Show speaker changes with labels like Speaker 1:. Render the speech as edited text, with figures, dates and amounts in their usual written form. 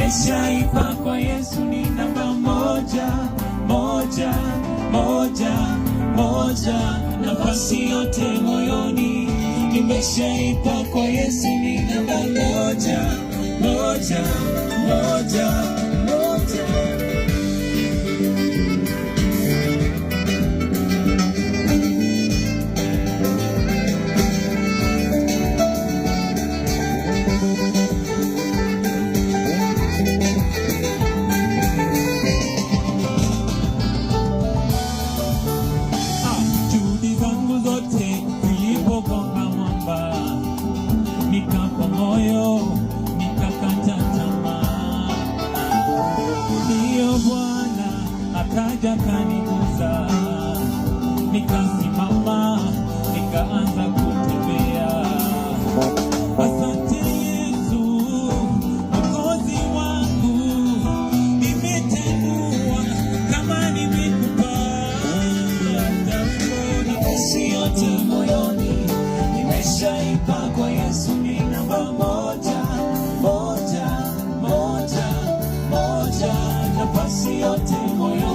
Speaker 1: nimeshaipa kwa Yesu, ni namba moja, moja, moja, moja. Nafasi yote moyoni nimeshaipa kwa Yesu, ni namba moja, moja, moja, moja. Akaja kaniguza, nikasimama, nikaanza kutembea. Asante Yesu, Mwokozi wangu, nimetambua kama nimekupata. Nafasi yote moyoni nimeshaipa kwa Yesu, ni namba moja, moja, moja, moja. Nafasi yote moyoni